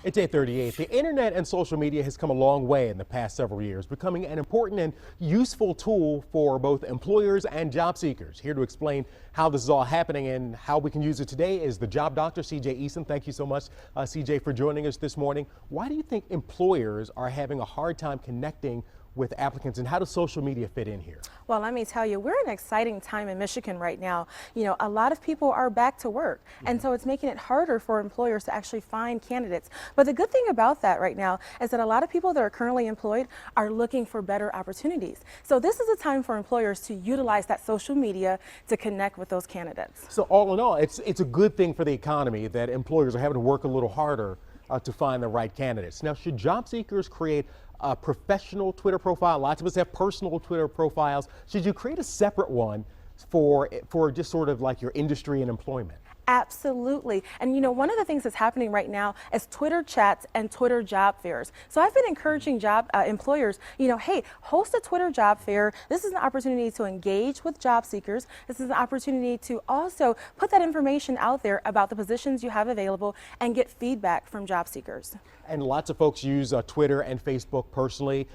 It's 8:38. The internet and social media has come a long way in the past several years, becoming an important and useful tool for both employers and job seekers. Here to explain how this is all happening and how we can use it today is the job doctor, CJ Eason. Thank you so much, CJ, for joining us this morning. Why do you think employers are having a hard time connecting with applicants, and how does social media fit in here? Well, let me tell you, we're in an exciting time in Michigan right now. You know, a lot of people are back to work, and so it's making it harder for employers to actually find candidates. But the good thing about that right now is that a lot of people that are currently employed are looking for better opportunities. So this is a time for employers to utilize that social media to connect with those candidates. So all in all, it's a good thing for the economy that employers are having to work a little harder to find the right candidates. Now, should job seekers create a professional Twitter profile? Lots of us have personal Twitter profiles. Should you create a separate one for just sort of like your industry and employment? Absolutely. And you know, one of the things that's happening right now is Twitter chats and Twitter job fairs. So I've been encouraging employers, you know, hey, host a Twitter job fair. This is an opportunity to engage with job seekers. This is an opportunity to also put that information out there about the positions you have available and get feedback from job seekers. And lots of folks use Twitter and Facebook personally.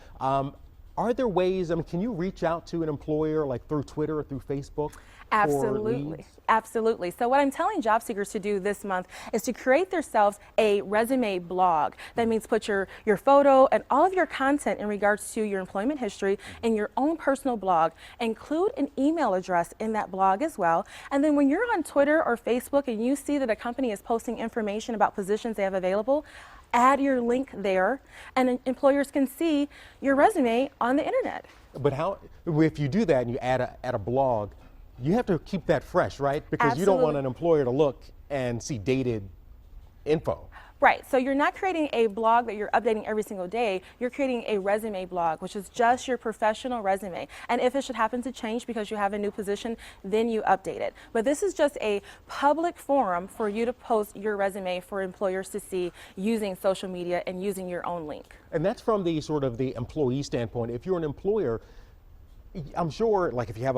Are there ways, I mean, can you reach out to an employer like through Twitter or through Facebook? Absolutely. Absolutely. So what I'm telling job seekers to do this month is to create themselves a resume blog. That means put your photo and all of your content in regards to your employment history in your own personal blog. Include an email address in that blog as well. And then when you're on Twitter or Facebook and you see that a company is posting information about positions they have available, add your link there, and employers can see your resume on the internet. But how, if you do that and you add a blog, you have to keep that fresh, right? Because Absolutely. You don't want an employer to look and see dated info. Right, so you're not creating a blog that you're updating every single day. You're creating a resume blog, which is just your professional resume. And if it should happen to change because you have a new position, then you update it. But this is just a public forum for you to post your resume for employers to see using social media and using your own link. And that's from the sort of the employee standpoint. If you're an employer, I'm sure, like if you have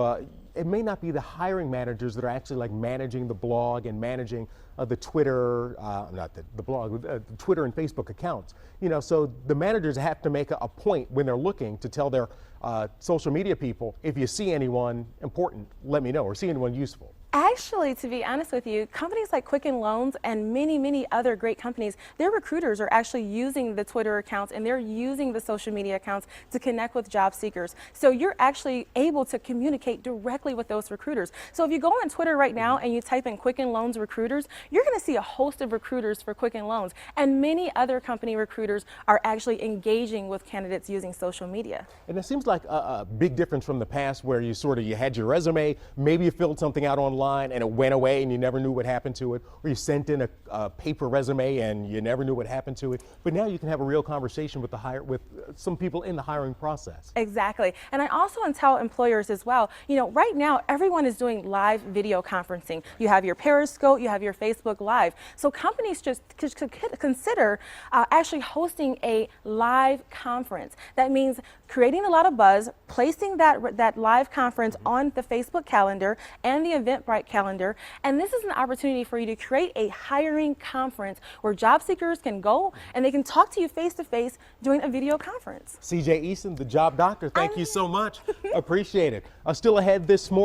it may not be the hiring managers that are actually like managing the blog and managing the Twitter, not the blog, the Twitter and Facebook accounts. You know, so the managers have to make a point when they're looking to tell their social media people, if you see anyone important, let me know, or see anyone useful. Actually, to be honest with you, companies like Quicken Loans and many other great companies, their recruiters are actually using the Twitter accounts and they're using the social media accounts to connect with job seekers. So you're actually able to communicate directly with those recruiters. So if you go on Twitter right now and you type in Quicken Loans recruiters, you're going to see a host of recruiters for Quicken Loans, and many other company recruiters are actually engaging with candidates using social media. And it seems like a big difference from the past where you had your resume, maybe you filled something out online and it went away and you never knew what happened to it, or you sent in a paper resume and you never knew what happened to it. But now you can have a real conversation with some people in the hiring process. Exactly. And I also tell employers as well, you know, right now everyone is doing live video conferencing. You have your Periscope, you have your Facebook Live. So companies just consider actually hosting a live conference. That means creating a lot of buzz, placing that live conference on the Facebook calendar and the Eventbrite calendar. And this is an opportunity for you to create a hiring conference where job seekers can go and they can talk to you face to face doing a video conference. CJ Eason, the job doctor, thank you so much. Appreciate it. Still ahead this morning.